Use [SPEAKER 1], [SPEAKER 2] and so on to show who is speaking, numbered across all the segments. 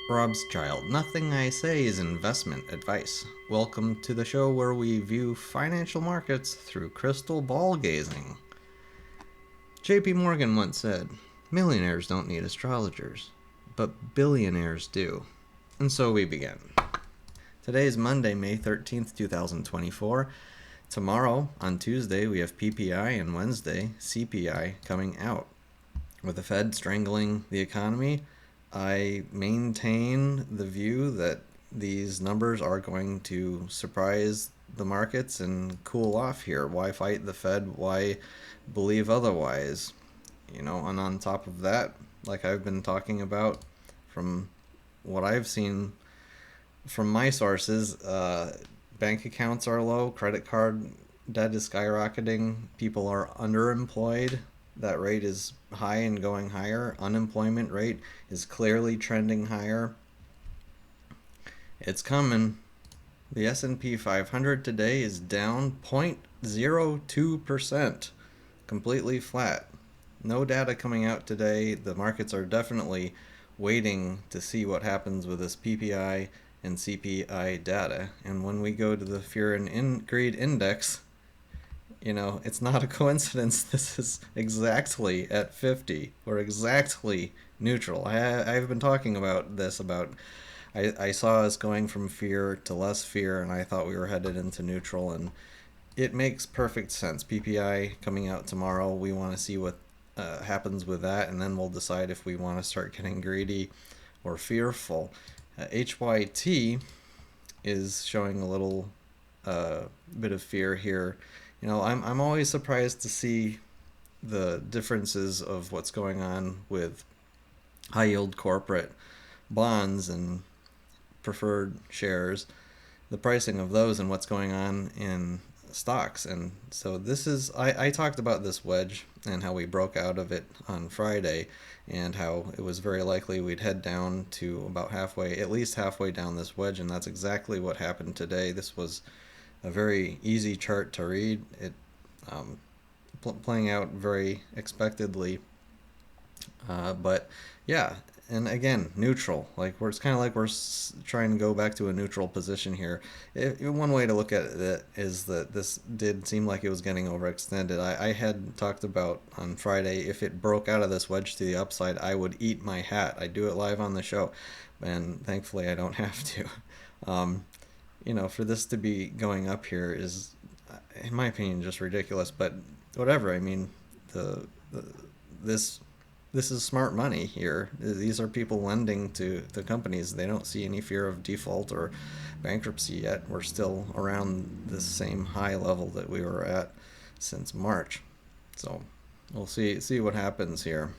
[SPEAKER 1] Robschild. Nothing I say is investment advice. Welcome to the show where we view financial markets through crystal ball gazing. JP Morgan once said, "Millionaires don't need astrologers, but billionaires do." And so we begin. Today is Monday, May 13th, 2024. Tomorrow, on Tuesday, we have PPI, and Wednesday, CPI coming out. With the Fed strangling the economy, I maintain the view that these numbers are going to surprise the markets and cool off here. Why fight the Fed? Why believe otherwise? And on top of that, like I've been talking about from what I've seen from my sources, bank accounts are low, credit card debt is skyrocketing, people are underemployed, that rate is high and going higher. Unemployment rate is clearly trending higher. It's coming. The S&P 500 today is down 0.02%, completely flat. No data coming out today. The markets are definitely waiting to see what happens with this PPI and CPI data. And when we go to the Fear and Greed Index, it's not a coincidence. This is exactly at 50. We're exactly neutral. I've been talking about this, I saw us going from fear to less fear, and I thought we were headed into neutral, and it makes perfect sense. PPI coming out tomorrow. We want to see what happens with that, and then we'll decide if we want to start getting greedy or fearful. HYT is showing a little bit of fear here. I'm always surprised to see the differences of what's going on with high yield corporate bonds and preferred shares, the pricing of those, and what's going on in stocks. And so I talked about this wedge and how we broke out of it on Friday, and how it was very likely we'd head down to about halfway, at least halfway down this wedge, and that's exactly what happened today. This was a very easy chart to read. It playing out very expectedly, but yeah. And again, neutral. It's kind of like we're trying to go back to a neutral position here. One way to look at it is that this did seem like it was getting overextended. I had talked about on Friday, if it broke out of this wedge to the upside, I would eat my hat. I do it live on the show, and thankfully I don't have to. For this to be going up here is, in my opinion, just ridiculous. But whatever. I mean, this is smart money here. These are people lending to the companies. They don't see any fear of default or bankruptcy yet. We're still around the same high level that we were at since March. So we'll see what happens here.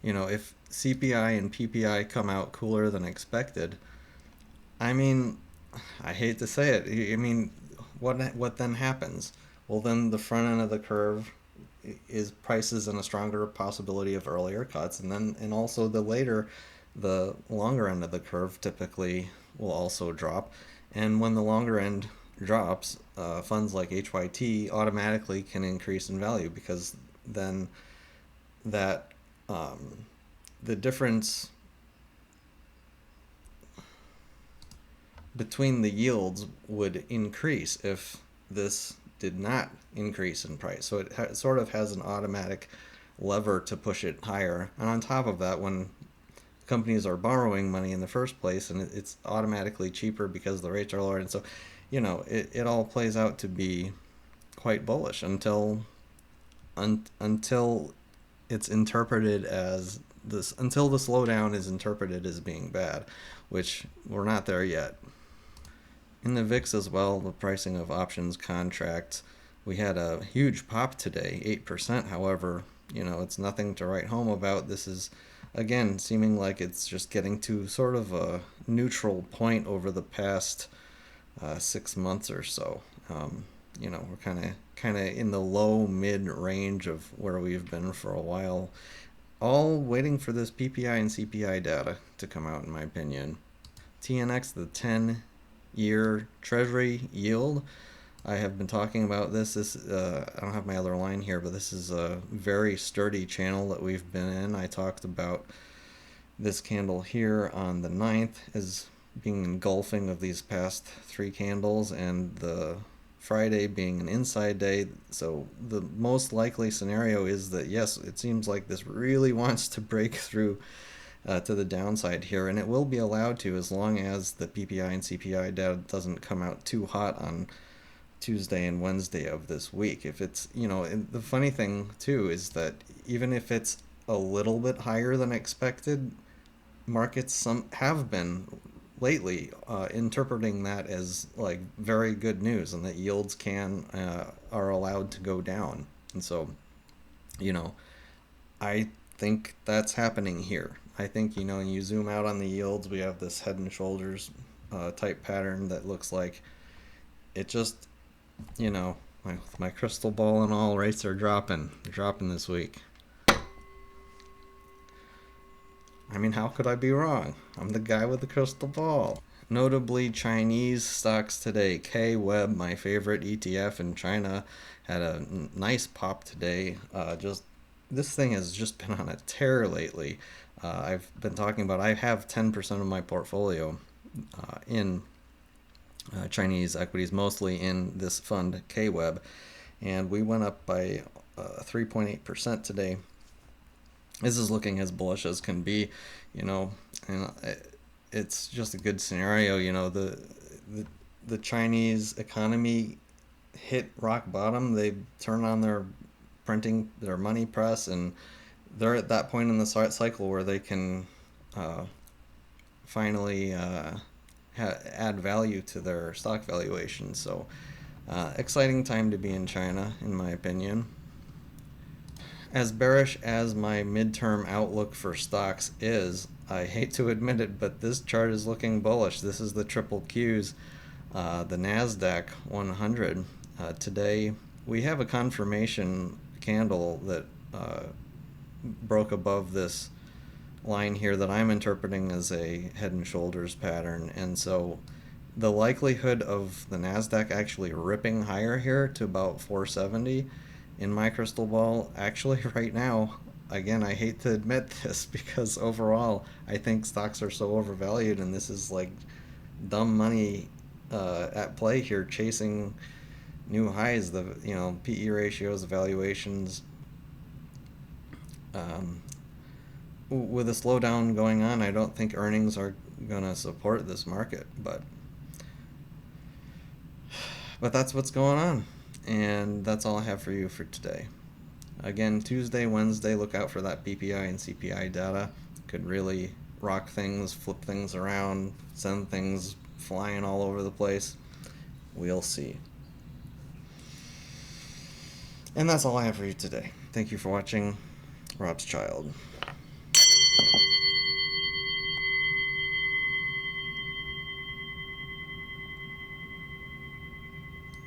[SPEAKER 1] If CPI and PPI come out cooler than expected, I mean, I hate to say it. I mean, what then happens? Well, then the front end of the curve is prices in a stronger possibility of earlier cuts, and also the longer end of the curve typically will also drop. And when the longer end drops, funds like HYT automatically can increase in value, because then that the difference between the yields would increase if this did not increase in price. So it sort of has an automatic lever to push it higher. And on top of that, when companies are borrowing money in the first place, and it's automatically cheaper because the rates are lower, and so it all plays out to be quite bullish until it's interpreted as this, until the slowdown is interpreted as being bad, which we're not there yet. In the VIX as well, the pricing of options contracts, we had a huge pop today, 8%. However, it's nothing to write home about. This is, again, seeming like it's just getting to sort of a neutral point over the past 6 months or so. We're kind of in the low mid range of where we've been for a while, all waiting for this PPI and CPI data to come out, in my opinion. TNX, the 10-year Treasury yield. I have been talking about this. I don't have my other line here, but this is a very sturdy channel that we've been in. I talked about This candle here on the 9th is being engulfing of these past three candles, and the Friday being an inside day. So the most likely scenario is that, yes, it seems like this really wants to break through to the downside here, and it will be allowed to as long as the PPI and CPI data doesn't come out too hot on Tuesday and Wednesday of this week. If it's, the funny thing too is that even if it's a little bit higher than expected, markets some have been lately interpreting that as like very good news, and that yields are allowed to go down. And so, I think that's happening here. I think, when you zoom out on the yields, we have this head and shoulders type pattern that looks like it just, my crystal ball and all, rates are dropping this week. I mean, how could I be wrong? I'm the guy with the crystal ball. Notably, Chinese stocks today. K-Web, my favorite ETF in China, had a nice pop today. This thing has just been on a tear lately. I've been talking about, I have 10% of my portfolio in Chinese equities, mostly in this fund, K-Web, and we went up by 3.8% today. This is looking as bullish as can be, and it's just a good scenario. The Chinese economy hit rock bottom. They turn on their money press, and they're at that point in the cycle where they can finally add value to their stock valuation. So exciting time to be in China, in my opinion. As bearish as my midterm outlook for stocks is, I hate to admit it, but this chart is looking bullish. This is the triple Qs, the NASDAQ 100. Today we have a confirmation candle that broke above this line here that I'm interpreting as a head and shoulders pattern, and so the likelihood of the NASDAQ actually ripping higher here to about 470 in my crystal ball, actually right now, again, I hate to admit this, because overall I think stocks are so overvalued, and this is like dumb money at play here, chasing new highs. The PE ratios, the valuations, with a slowdown going on, I don't think earnings are gonna support this market, but that's what's going on. And that's all I have for you for today. Again, Tuesday, Wednesday, look out for that PPI and CPI data. Could really rock things, flip things around, send things flying all over the place. We'll see. And that's all I have for you today. Thank you for watching. Robschild.